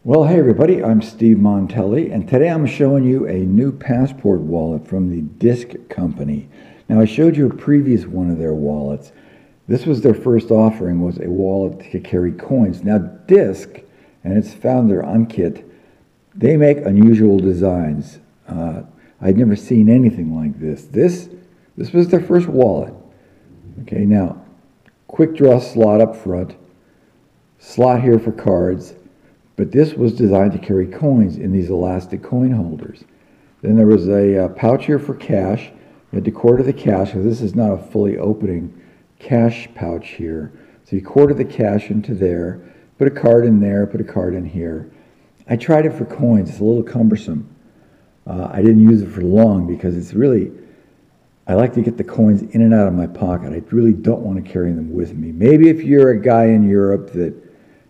Well, hey everybody, I'm Steve Montelli, and today I'm showing you a new passport wallet from the Disc Company. Now, I showed you a previous one of their wallets. This was their first offering, was a wallet to carry coins. Now, Disc and its founder, Ankit, they make unusual designs. I'd never seen anything like this. This was their first wallet. Okay, now, quick draw slot up front, slot here for cards. But this was designed to carry coins in these elastic coin holders. Then there was a pouch here for cash. You had to quarter the cash, because this is not a fully opening cash pouch here. So you quarter the cash into there, put a card in there, put a card in here. I tried it for coins. It's a little cumbersome. I didn't use it for long because it's really, I like to get the coins in and out of my pocket. I really don't want to carry them with me. Maybe if you're a guy in Europe that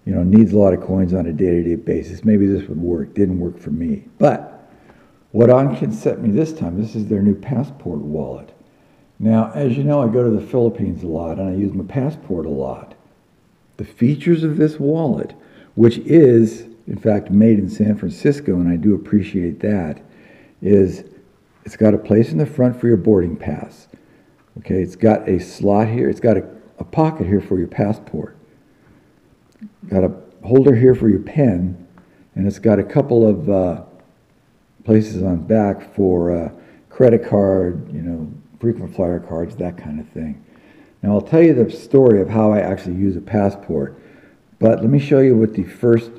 needs a lot of coins on a day-to-day basis, maybe this would work. Didn't work for me. But what Ankit sent me this time, this is their new passport wallet. Now, as you know, I go to the Philippines a lot, and I use my passport a lot. The features of this wallet, which is, in fact, made in San Francisco, and I do appreciate that, is it's got a place in the front for your boarding pass. Okay, it's got a slot here. It's got a pocket here for your passport. Got a holder here for your pen, and it's got a couple of places on back for credit card, frequent flyer cards, that kind of thing. Now I'll tell you the story of how I actually use a passport, but let me show you what the first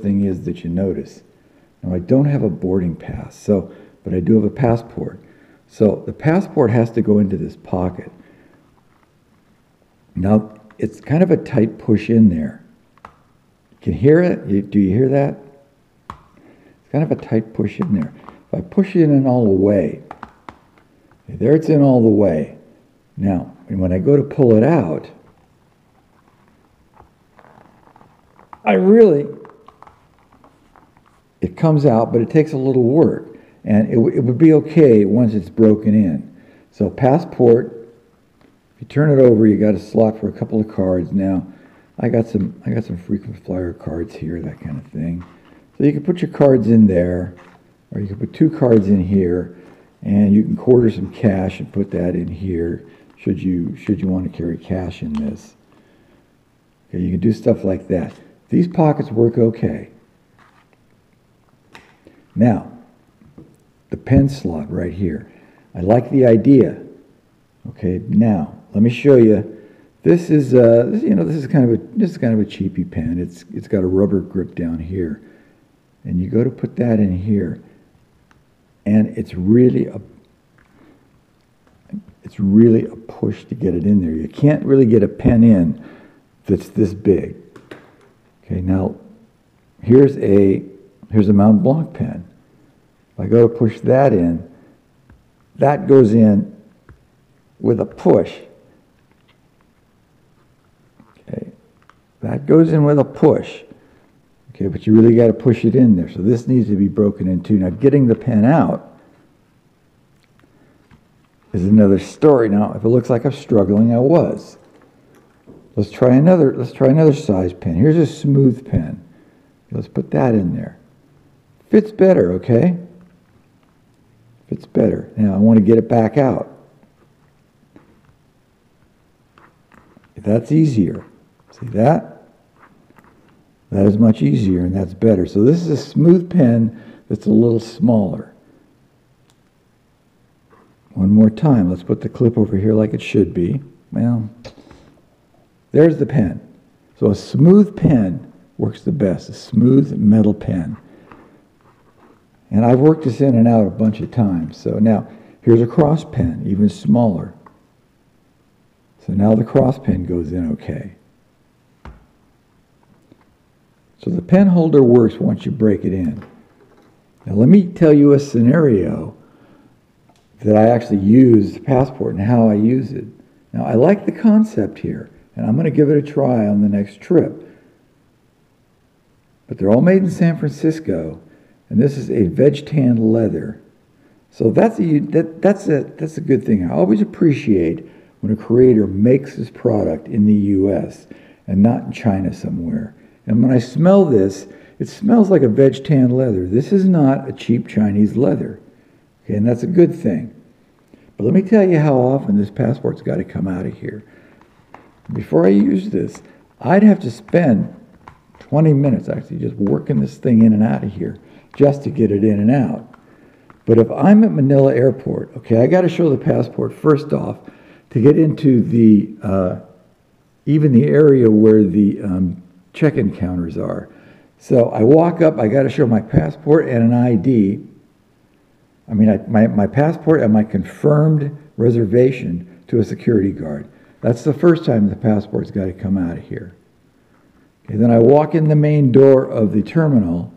thing is that you notice. Now I don't have a boarding pass, but I do have a passport. So the passport has to go into this pocket. Now it's kind of a tight push in there. Can hear it? Do you hear that? It's kind of a tight push in there. If I push it in all the way, okay, there it's in all the way. Now, when I go to pull it out, it comes out, but it takes a little work. And it would be okay once it's broken in. So passport, if you turn it over, you got a slot for a couple of cards. Now, I got some frequent flyer cards here, that kind of thing. So you can put your cards in there, or you can put two cards in here, and you can quarter some cash and put that in here, should you want to carry cash in this. Okay, you can do stuff like that. These pockets work okay. Now, the pen slot right here. I like the idea. Okay, now let me show you. This is kind of a cheapy pen. It's got a rubber grip down here, and you go to put that in here, and it's really a push to get it in there. You can't really get a pen in that's this big. Okay, now here's a Mont Blanc pen. If I go to push that in, that goes in with a push. That goes in with a push. Okay, but you really got to push it in there. So this needs to be broken in two. Now, getting the pen out is another story. Now, if it looks like I'm struggling, I was. Let's try another size pen. Here's a smooth pen. Let's put that in there. Fits better, okay? Fits better. Now, I want to get it back out. That's easier. See that? That is much easier, and that's better. So this is a smooth pen that's a little smaller. One more time. Let's put the clip over here like it should be. Well, there's the pen. So a smooth pen works the best, a smooth metal pen. And I've worked this in and out a bunch of times. So now, here's a cross pen, even smaller. So now the cross pen goes in okay. So the pen holder works once you break it in. Now let me tell you a scenario that I actually use the passport and how I use it. Now I like the concept here, and I'm going to give it a try on the next trip. But they're all made in San Francisco, and this is a veg tan leather. So that's a good thing. I always appreciate when a creator makes his product in the U.S. and not in China somewhere. And when I smell this, It smells like a veg tan leather. This is not a cheap Chinese leather. Okay, and that's a good thing. But let me tell you how often this passport's got to come out of here. Before I use this, I'd have to spend 20 minutes actually just working this thing in and out of here just to get it in and out. But if I'm at Manila Airport, okay, I got to show the passport first off to get into the even the area where the check-in counters are. So I walk up, I got to show my passport and an ID. I mean, my passport and my confirmed reservation to a security guard. That's the first time the passport's got to come out of here. Okay, then I walk in the main door of the terminal,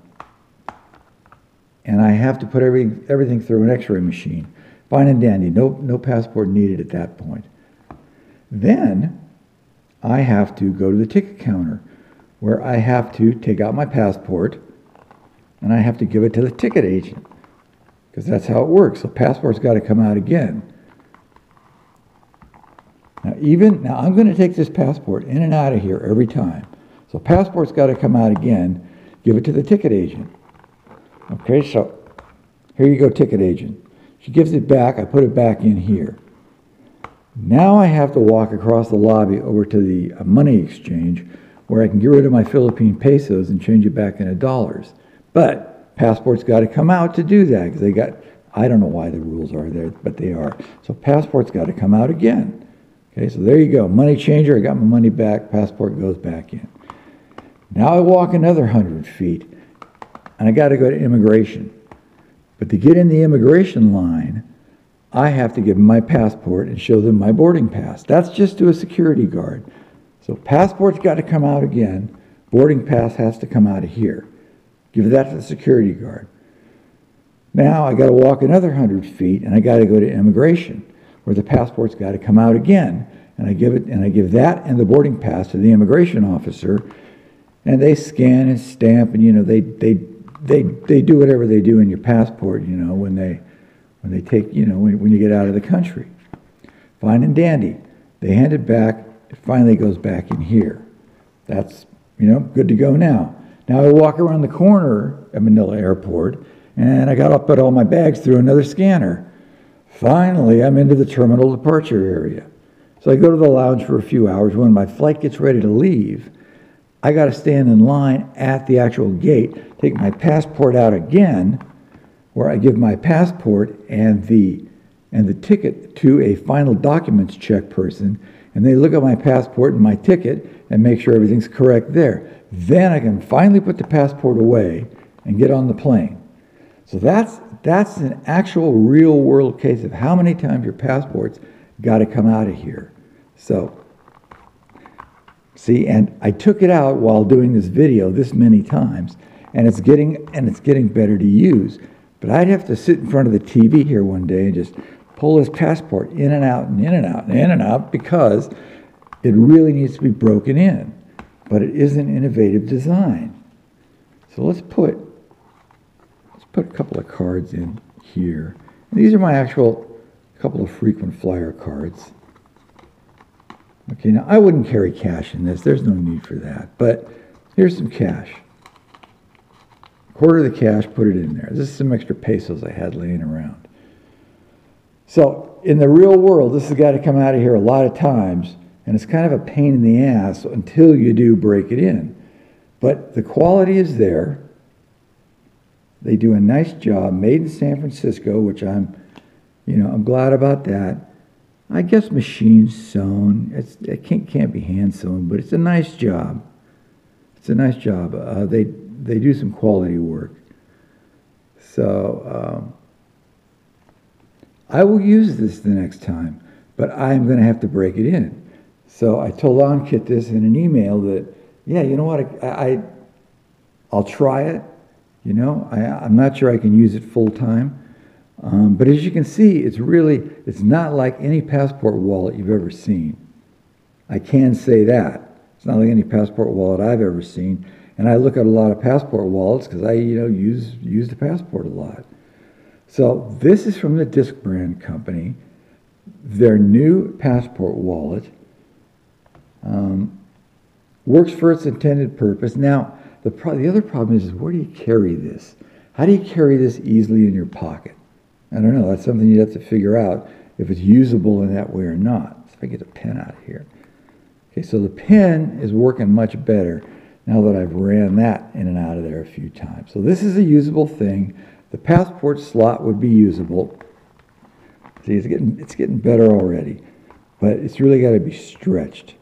and I have to put everything through an x-ray machine. Fine and dandy, no passport needed at that point. Then I have to go to the ticket counter, where I have to take out my passport, and I have to give it to the ticket agent, because that's how it works. So passport's got to come out again. Now I'm going to take this passport in and out of here every time. So passport's got to come out again, give it to the ticket agent. Okay, so here you go, ticket agent. She gives it back, I put it back in here. Now I have to walk across the lobby over to the money exchange where I can get rid of my Philippine pesos and change it back into dollars. But passport's got to come out to do that because they got, I don't know why the rules are there, but they are. So passport's got to come out again. Okay, so there you go. Money changer, I got my money back, passport goes back in. Now I walk another 100 feet, and I got to go to immigration. But to get in the immigration line, I have to give them my passport and show them my boarding pass. That's just to a security guard. So passport's got to come out again. Boarding pass has to come out of here. Give that to the security guard. Now I got to walk another 100 feet, and I got to go to immigration, where the passport's got to come out again, and I give that and the boarding pass to the immigration officer, and they scan and stamp, and they do whatever they do in your passport, when they take, when you get out of the country. Fine and dandy. They hand it back. It finally goes back in here. That's, good to go now. Now I walk around the corner at Manila Airport, and I got to put all my bags through another scanner. Finally, I'm into the terminal departure area. So I go to the lounge for a few hours. When my flight gets ready to leave, I got to stand in line at the actual gate, take my passport out again, where I give my passport and the ticket to a final documents check person, and they look at my passport and my ticket and make sure everything's correct there. Then I can finally put the passport away and get on the plane. So that's an actual real world case of how many times your passport's got to come out of here. So, see, and I took it out while doing this video this many times, and it's getting better to use. But I'd have to sit in front of the TV here one day and just pull this passport in and out and in and out and in and out because it really needs to be broken in. But it is an innovative design. So let's put a couple of cards in here. And these are my actual couple of frequent flyer cards. Okay, now I wouldn't carry cash in this. There's no need for that. But here's some cash. Quarter of the cash, put it in there. This is some extra pesos I had laying around. So in the real world, this has got to come out of here a lot of times, and it's kind of a pain in the ass until you do break it in. But the quality is there. They do a nice job, made in San Francisco, which I'm glad about that. I guess machine sewn. It can't be hand sewn, but it's a nice job. It's a nice job. They do some quality work. So I will use this the next time, but I'm going to have to break it in. So I told Ankit this in an email that, yeah, you know what, I'll try it. I'm not sure I can use it full time. But as you can see, it's not like any passport wallet you've ever seen. I can say that. It's not like any passport wallet I've ever seen. And I look at a lot of passport wallets because I, use the passport a lot. So this is from the Disc Brand Company. Their new passport wallet works for its intended purpose. Now The other problem is where do you carry this? How do you carry this easily in your pocket? I don't know. That's something you'd have to figure out if it's usable in that way or not. So if I get a pen out of here. Okay, so the pen is working much better now that I've ran that in and out of there a few times. So this is a usable thing. The passport slot would be usable. See, it's getting better already, but it's really got to be stretched.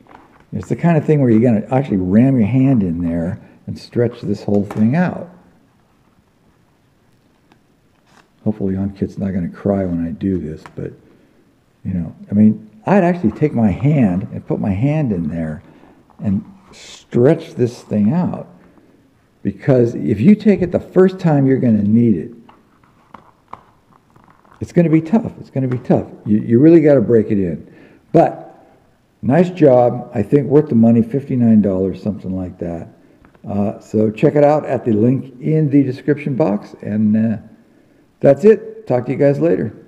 It's the kind of thing where you're going to actually ram your hand in there and stretch this whole thing out. Hopefully Ankit's not going to cry when I do this, but, you know, I mean, I'd actually take my hand and put my hand in there and stretch this thing out. Because if you take it the first time you're going to need it, it's going to be tough. It's going to be tough. You really got to break it in. But nice job. I think worth the money, $59, something like that. So check it out at the link in the description box. And that's it. Talk to you guys later.